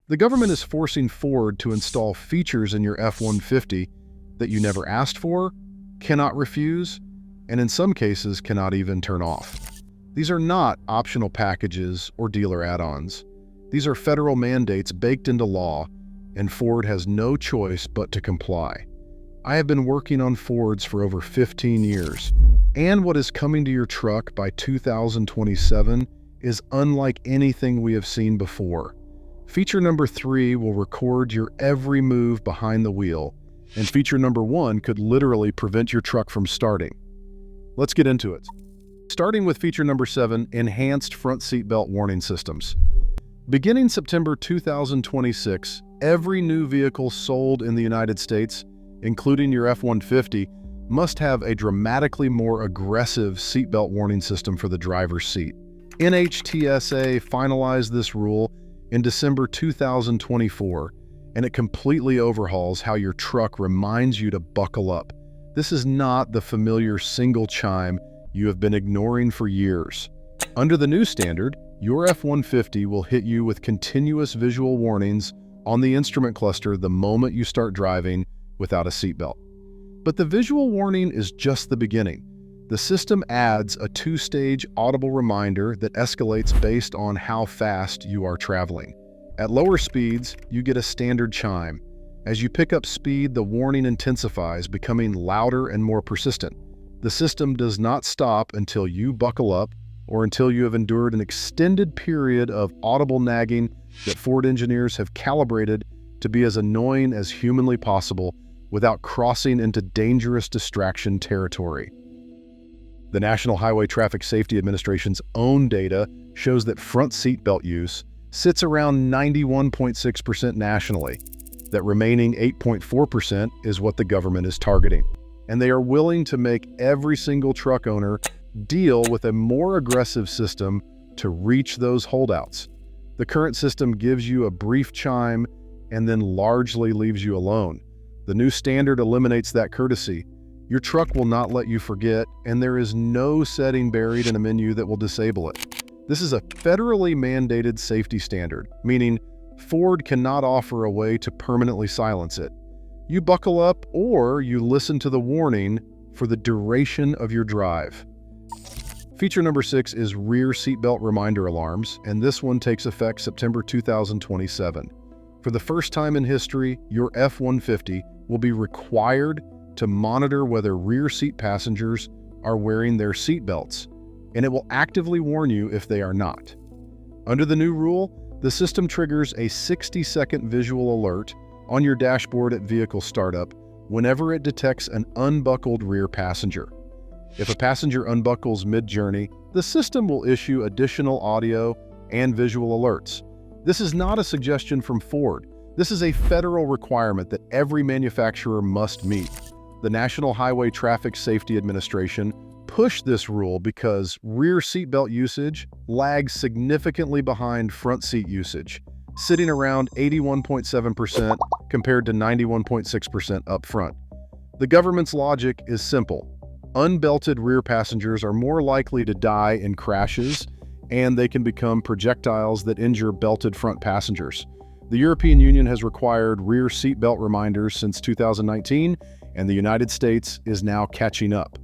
The government is forcing Ford to install features in your F-150 that you never asked for, cannot refuse, and in some cases cannot even turn off. These are not optional packages or dealer add-ons. These are federal mandates baked into law, and Ford has no choice but to comply. I have been working on Fords for over 15 years, and what is coming to your truck by 2027 is unlike anything we have seen before. Feature number 3 will record your every move behind the wheel, and feature number 1 could literally prevent your truck from starting. Let's get into it. Starting with feature number 7, enhanced front seat belt warning systems. Beginning September 2026, every new vehicle sold in the United States, including your F-150, must have a dramatically more aggressive seatbelt warning system for the driver's seat. NHTSA finalized this rule in December 2024, and it completely overhauls how your truck reminds you to buckle up. This is not the familiar single chime you have been ignoring for years. Under the new standard, your F-150 will hit you with continuous visual warnings on the instrument cluster the moment you start driving without a seatbelt. But the visual warning is just the beginning. The system adds a 2-stage audible reminder that escalates based on how fast you are traveling. At lower speeds, you get a standard chime. As you pick up speed, the warning intensifies, becoming louder and more persistent. The system does not stop until you buckle up or until you have endured an extended period of audible nagging that Ford engineers have calibrated to be as annoying as humanly possible without crossing into dangerous distraction territory. The National Highway Traffic Safety Administration's own data shows that front seat belt use sits around 91.6% nationally. That remaining 8.4% is what the government is targeting. And they are willing to make every single truck owner deal with a more aggressive system to reach those holdouts. The current system gives you a brief chime and then largely leaves you alone. The new standard eliminates that courtesy. Your truck will not let you forget, and there is no setting buried in a menu that will disable it. This is a federally mandated safety standard, meaning Ford cannot offer a way to permanently silence it. You buckle up or you listen to the warning for the duration of your drive. Feature number 6 is rear seatbelt reminder alarms, and this one takes effect September 2027. For the first time in history, your F-150 will be required to monitor whether rear seat passengers are wearing their seat belts, and it will actively warn you if they are not. Under the new rule, the system triggers a 60-second visual alert on your dashboard at vehicle startup whenever it detects an unbuckled rear passenger. If a passenger unbuckles mid-journey, the system will issue additional audio and visual alerts. This is not a suggestion from Ford. This is a federal requirement that every manufacturer must meet. The National Highway Traffic Safety Administration pushed this rule because rear seatbelt usage lags significantly behind front seat usage, sitting around 81.7% compared to 91.6% up front. The government's logic is simple. Unbelted rear passengers are more likely to die in crashes, and they can become projectiles that injure belted front passengers. The European Union has required rear seatbelt reminders since 2019, and the United States is now catching up.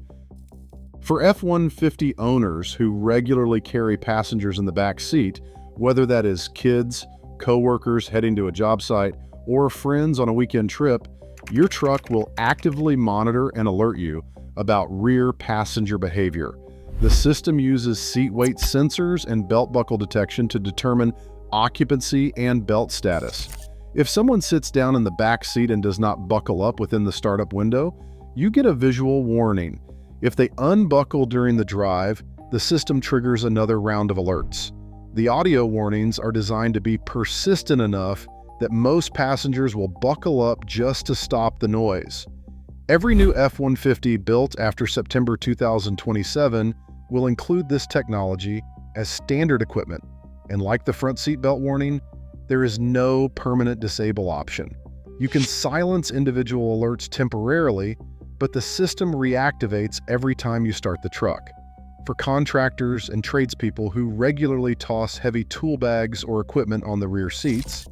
For F-150 owners who regularly carry passengers in the back seat, whether that is kids, co-workers heading to a job site, or friends on a weekend trip, your truck will actively monitor and alert you about rear passenger behavior. The system uses seat weight sensors and belt buckle detection to determine occupancy and belt status. If someone sits down in the back seat and does not buckle up within the startup window, you get a visual warning. If they unbuckle during the drive, the system triggers another round of alerts. The audio warnings are designed to be persistent enough that most passengers will buckle up just to stop the noise. Every new F-150 built after September 2027 will include this technology as standard equipment, and like the front seat belt warning, there is no permanent disable option. You can silence individual alerts temporarily, but the system reactivates every time you start the truck. For contractors and tradespeople who regularly toss heavy tool bags or equipment on the rear seats,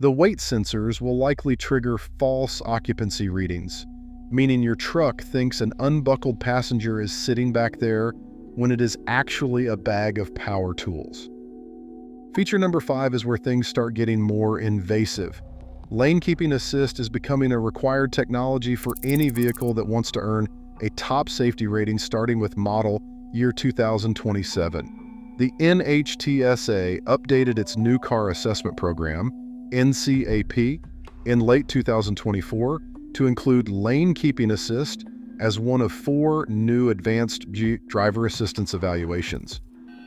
The weight sensors will likely trigger false occupancy readings, meaning your truck thinks an unbuckled passenger is sitting back there when it is actually a bag of power tools. Feature number 5 is where things start getting more invasive. Lane keeping assist is becoming a required technology for any vehicle that wants to earn a top safety rating starting with model year 2027. The NHTSA updated its new car assessment program, NCAP, in late 2024 to include lane keeping assist as one of 4 new advanced driver assistance evaluations.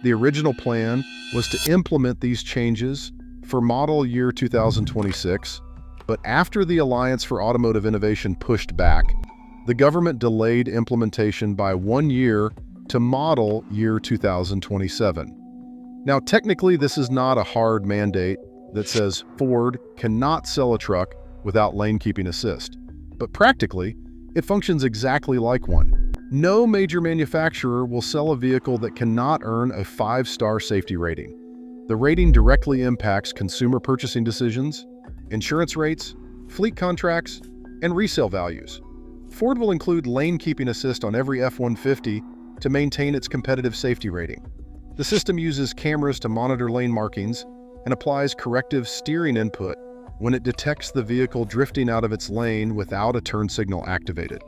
The original plan was to implement these changes for model year 2026, but after the Alliance for Automotive Innovation pushed back, the government delayed implementation by 1 year to model year 2027. Now, technically, this is not a hard mandate that says Ford cannot sell a truck without lane keeping assist, but practically, it functions exactly like one. No major manufacturer will sell a vehicle that cannot earn a 5-star safety rating. The rating directly impacts consumer purchasing decisions, insurance rates, fleet contracts, and resale values. Ford will include lane keeping assist on every F-150 to maintain its competitive safety rating. The system uses cameras to monitor lane markings and applies corrective steering input when it detects the vehicle drifting out of its lane without a turn signal activated.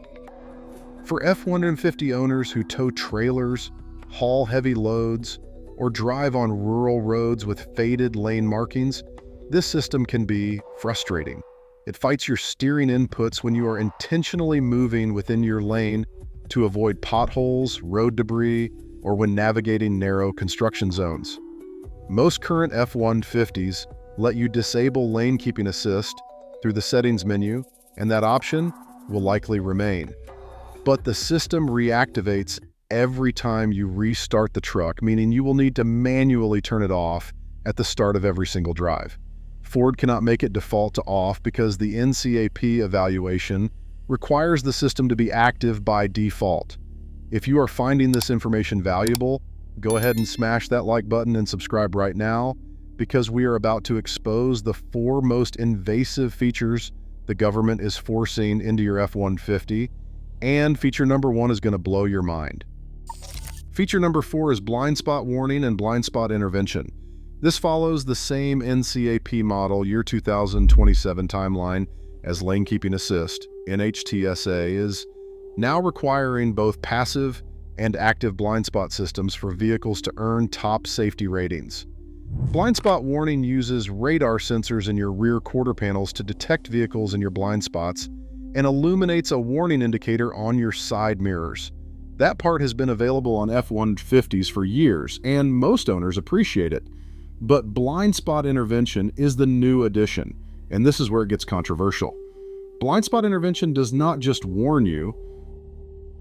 For F-150 owners who tow trailers, haul heavy loads, or drive on rural roads with faded lane markings, this system can be frustrating. It fights your steering inputs when you are intentionally moving within your lane to avoid potholes, road debris, or when navigating narrow construction zones. Most current F-150s let you disable lane keeping assist through the settings menu, and that option will likely remain. But the system reactivates every time you restart the truck, meaning you will need to manually turn it off at the start of every single drive. Ford cannot make it default to off because the NCAP evaluation requires the system to be active by default. If you are finding this information valuable, go ahead and smash that like button and subscribe right now, because we are about to expose the 4 most invasive features the government is forcing into your F-150, and feature number 1 is going to blow your mind. Feature number 4 is blind spot warning and blind spot intervention. This follows the same NCAP model year 2027 timeline as lane keeping assist. NHTSA is now requiring both passive and active blind spot systems for vehicles to earn top safety ratings. Blind spot warning uses radar sensors in your rear quarter panels to detect vehicles in your blind spots and illuminates a warning indicator on your side mirrors. That part has been available on F-150s for years, and most owners appreciate it. But blind spot intervention is the new addition, and this is where it gets controversial. Blind spot intervention does not just warn you,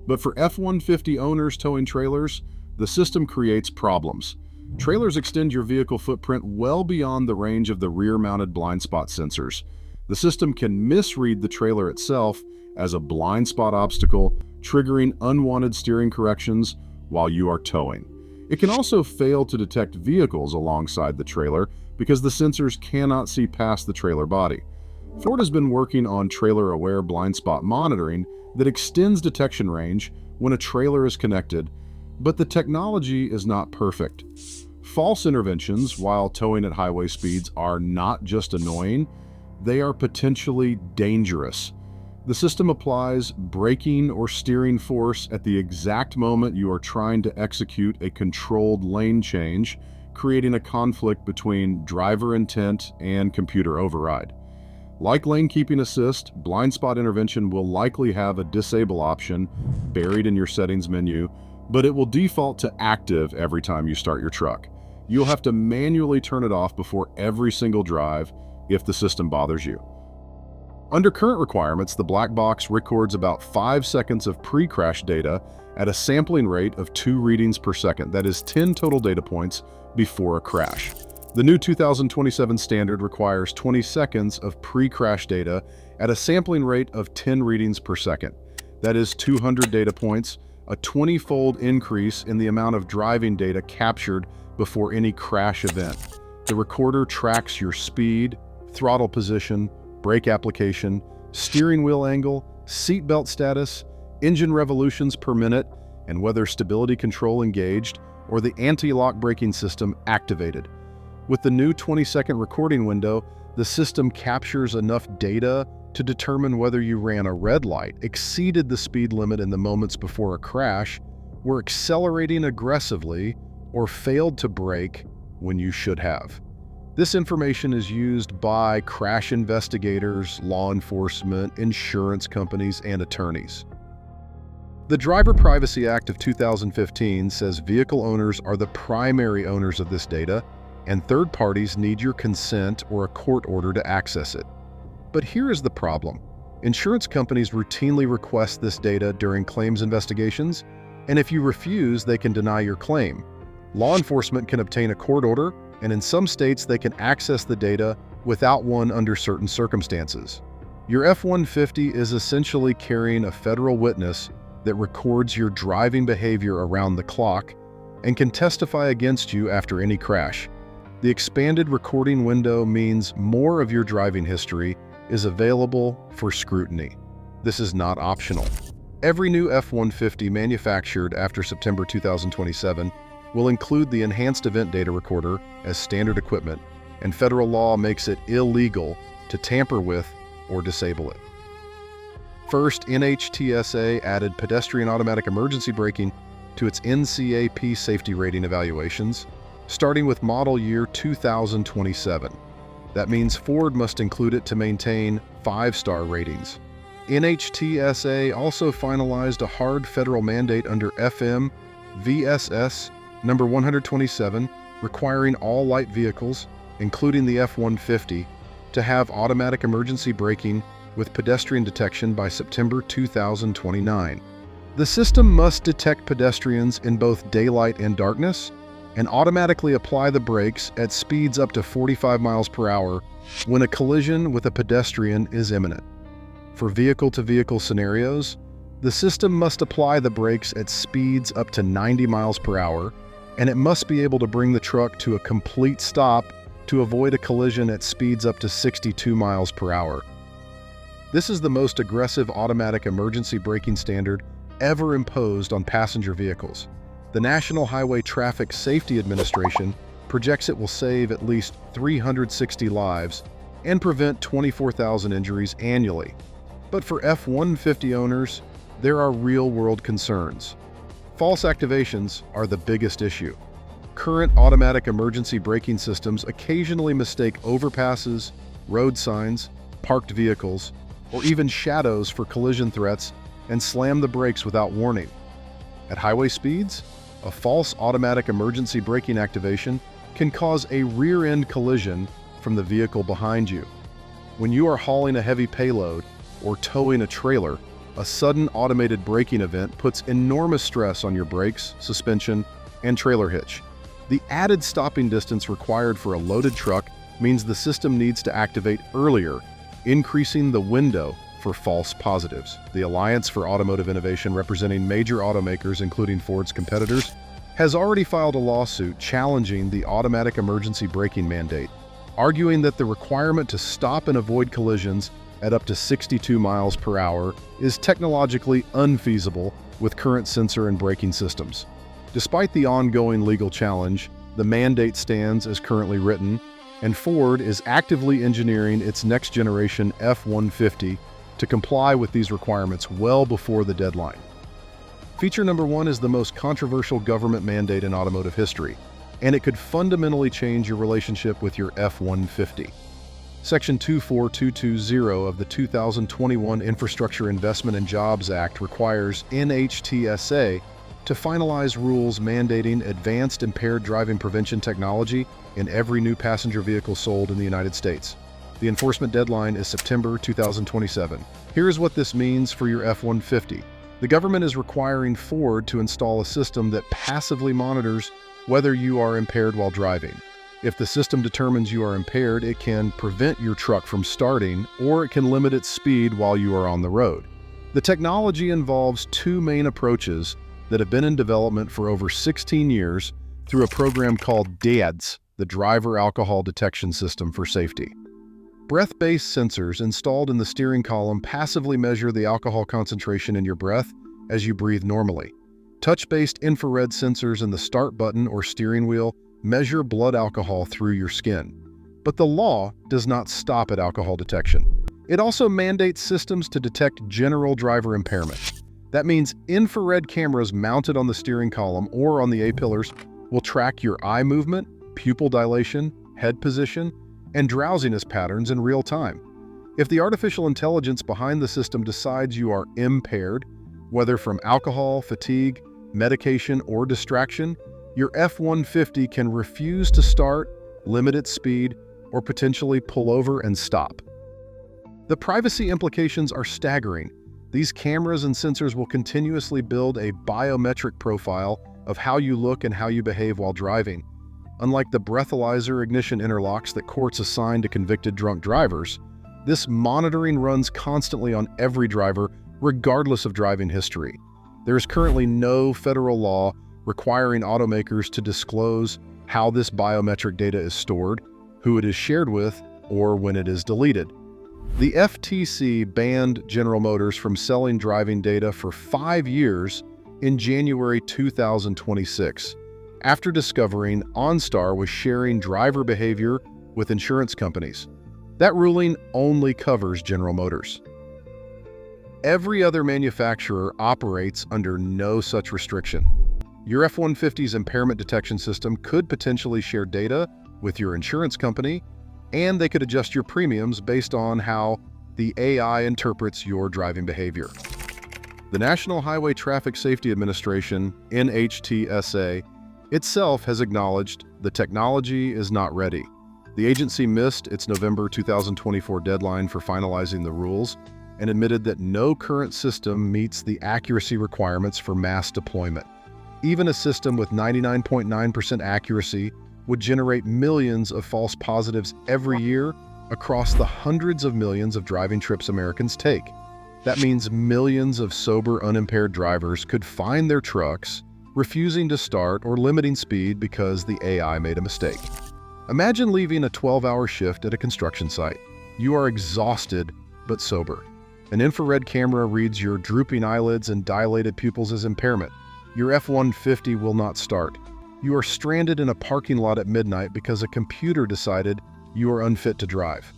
but for F-150 owners towing trailers, the system creates problems. Trailers extend your vehicle footprint well beyond the range of the rear-mounted blind spot sensors. The system can misread the trailer itself as a blind spot obstacle, triggering unwanted steering corrections while you are towing. It can also fail to detect vehicles alongside the trailer because the sensors cannot see past the trailer body. Ford has been working on trailer-aware blind spot monitoring that extends detection range when a trailer is connected, but the technology is not perfect. False interventions while towing at highway speeds are not just annoying, they are potentially dangerous. The system applies braking or steering force at the exact moment you are trying to execute a controlled lane change, creating a conflict between driver intent and computer override. Like lane keeping assist, blind spot intervention will likely have a disable option buried in your settings menu, but it will default to active every time you start your truck. You'll have to manually turn it off before every single drive if the system bothers you. Under current requirements, the black box records about 5 seconds of pre-crash data at a sampling rate of 2 readings per second. That is 10 total data points before a crash. The new 2027 standard requires 20 seconds of pre-crash data at a sampling rate of 10 readings per second. That is 200 data points, a 20-fold increase in the amount of driving data captured before any crash event. The recorder tracks your speed, throttle position, brake application, steering wheel angle, seatbelt status, engine revolutions per minute, and whether stability control engaged or the anti-lock braking system activated. With the new 20-second recording window, the system captures enough data to determine whether you ran a red light, exceeded the speed limit in the moments before a crash, were accelerating aggressively, or failed to brake when you should have. This information is used by crash investigators, law enforcement, insurance companies, and attorneys. The Driver Privacy Act of 2015 says vehicle owners are the primary owners of this data, and third parties need your consent or a court order to access it. But here is the problem. Insurance companies routinely request this data during claims investigations, and if you refuse, they can deny your claim. Law enforcement can obtain a court order, and in some states they can access the data without one under certain circumstances. Your F-150 is essentially carrying a federal witness that records your driving behavior around the clock and can testify against you after any crash. The expanded recording window means more of your driving history is available for scrutiny. This is not optional. Every new F-150 manufactured after September 2027 will include the enhanced event data recorder as standard equipment, and federal law makes it illegal to tamper with or disable it. First, NHTSA added pedestrian automatic emergency braking to its NCAP safety rating evaluations, starting with model year 2027. That means Ford must include it to maintain 5-star ratings. NHTSA also finalized a hard federal mandate under FM VSS number 127, requiring all light vehicles, including the F-150, to have automatic emergency braking with pedestrian detection by September 2029. The system must detect pedestrians in both daylight and darkness, and automatically apply the brakes at speeds up to 45 miles per hour when a collision with a pedestrian is imminent. For vehicle-to-vehicle scenarios, the system must apply the brakes at speeds up to 90 miles per hour, and it must be able to bring the truck to a complete stop to avoid a collision at speeds up to 62 miles per hour. This is the most aggressive automatic emergency braking standard ever imposed on passenger vehicles. The National Highway Traffic Safety Administration projects it will save at least 360 lives and prevent 24,000 injuries annually. But for F-150 owners, there are real-world concerns. False activations are the biggest issue. Current automatic emergency braking systems occasionally mistake overpasses, road signs, parked vehicles, or even shadows for collision threats and slam the brakes without warning. At highway speeds, a false automatic emergency braking activation can cause a rear-end collision from the vehicle behind you. When you are hauling a heavy payload or towing a trailer, a sudden automated braking event puts enormous stress on your brakes, suspension, and trailer hitch. The added stopping distance required for a loaded truck means the system needs to activate earlier, increasing the window for false positives. The Alliance for Automotive Innovation, representing major automakers including Ford's competitors, has already filed a lawsuit challenging the automatic emergency braking mandate, arguing that the requirement to stop and avoid collisions at up to 62 miles per hour is technologically unfeasible with current sensor and braking systems. Despite the ongoing legal challenge, the mandate stands as currently written, and Ford is actively engineering its next-generation F-150 to comply with these requirements well before the deadline. Feature number 1 is the most controversial government mandate in automotive history, and it could fundamentally change your relationship with your F-150. Section 24220 of the 2021 Infrastructure Investment and Jobs Act requires NHTSA to finalize rules mandating advanced impaired driving prevention technology in every new passenger vehicle sold in the United States. The enforcement deadline is September 2027. Here's what this means for your F-150. The government is requiring Ford to install a system that passively monitors whether you are impaired while driving. If the system determines you are impaired, it can prevent your truck from starting, or it can limit its speed while you are on the road. The technology involves two main approaches that have been in development for over 16 years through a program called DADS, the Driver Alcohol Detection System for Safety. Breath-based sensors installed in the steering column passively measure the alcohol concentration in your breath as you breathe normally. Touch-based infrared sensors in the start button or steering wheel measure blood alcohol through your skin. But the law does not stop at alcohol detection. It also mandates systems to detect general driver impairment. That means infrared cameras mounted on the steering column or on the A-pillars will track your eye movement, pupil dilation, head position, and drowsiness patterns in real time. If the artificial intelligence behind the system decides you are impaired, whether from alcohol, fatigue, medication, or distraction, your F-150 can refuse to start, limit its speed, or potentially pull over and stop. The privacy implications are staggering. These cameras and sensors will continuously build a biometric profile of how you look and how you behave while driving. Unlike the breathalyzer ignition interlocks that courts assign to convicted drunk drivers, this monitoring runs constantly on every driver, regardless of driving history. There is currently no federal law requiring automakers to disclose how this biometric data is stored, who it is shared with, or when it is deleted. The FTC banned General Motors from selling driving data for 5 years in January 2026, after discovering OnStar was sharing driver behavior with insurance companies. That ruling only covers General Motors. Every other manufacturer operates under no such restriction. Your F-150's impairment detection system could potentially share data with your insurance company, and they could adjust your premiums based on how the AI interprets your driving behavior. The National Highway Traffic Safety Administration, NHTSA, itself has acknowledged the technology is not ready. The agency missed its November 2024 deadline for finalizing the rules and admitted that no current system meets the accuracy requirements for mass deployment. Even a system with 99.9% accuracy would generate millions of false positives every year across the hundreds of millions of driving trips Americans take. That means millions of sober, unimpaired drivers could find their trucks refusing to start or limiting speed because the AI made a mistake. Imagine leaving a 12-hour shift at a construction site. You are exhausted but sober. An infrared camera reads your drooping eyelids and dilated pupils as impairment. Your F-150 will not start. You are stranded in a parking lot at midnight because a computer decided you are unfit to drive.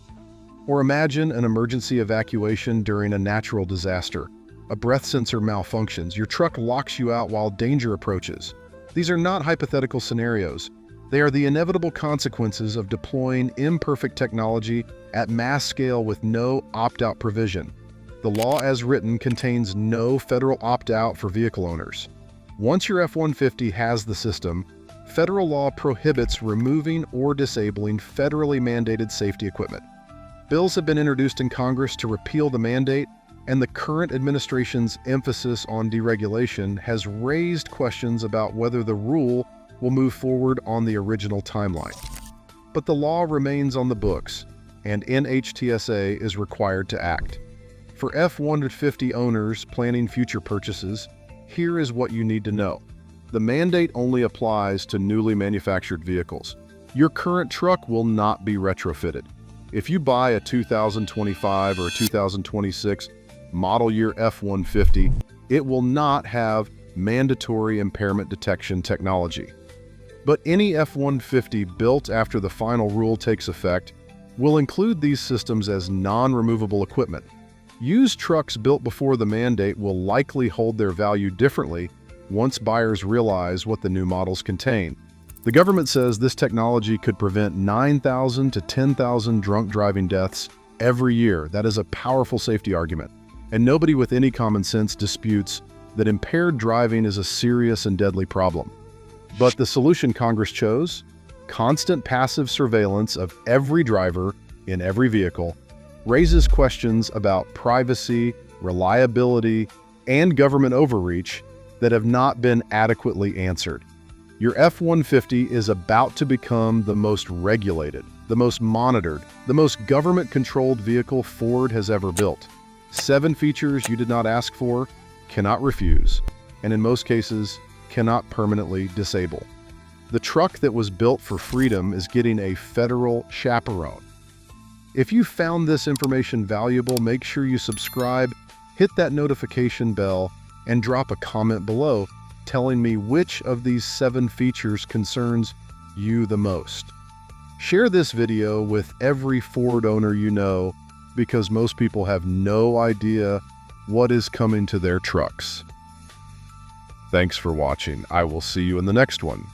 Or imagine an emergency evacuation during a natural disaster. A breath sensor malfunctions. Your truck locks you out while danger approaches. These are not hypothetical scenarios. They are the inevitable consequences of deploying imperfect technology at mass scale with no opt-out provision. The law as written contains no federal opt-out for vehicle owners. Once your F-150 has the system, federal law prohibits removing or disabling federally mandated safety equipment. Bills have been introduced in Congress to repeal the mandate, and the current administration's emphasis on deregulation has raised questions about whether the rule will move forward on the original timeline. But the law remains on the books, and NHTSA is required to act. For F-150 owners planning future purchases, here is what you need to know. The mandate only applies to newly manufactured vehicles. Your current truck will not be retrofitted. If you buy a 2025 or 2026 model year F-150, it will not have mandatory impairment detection technology. But any F-150 built after the final rule takes effect will include these systems as non-removable equipment. Used trucks built before the mandate will likely hold their value differently once buyers realize what the new models contain. The government says this technology could prevent 9,000 to 10,000 drunk driving deaths every year. That is a powerful safety argument. And nobody with any common sense disputes that impaired driving is a serious and deadly problem. But the solution Congress chose, constant passive surveillance of every driver in every vehicle, raises questions about privacy, reliability, and government overreach that have not been adequately answered. Your F-150 is about to become the most regulated, the most monitored, the most government-controlled vehicle Ford has ever built. 7 features you did not ask for, cannot refuse, and in most cases, cannot permanently disable. The truck that was built for freedom is getting a federal chaperone. If you found this information valuable, make sure you subscribe, hit that notification bell, and drop a comment below telling me which of these 7 features concerns you the most. Share this video with every Ford owner you know, because most people have no idea what is coming to their trucks. Thanks for watching. I will see you in the next one.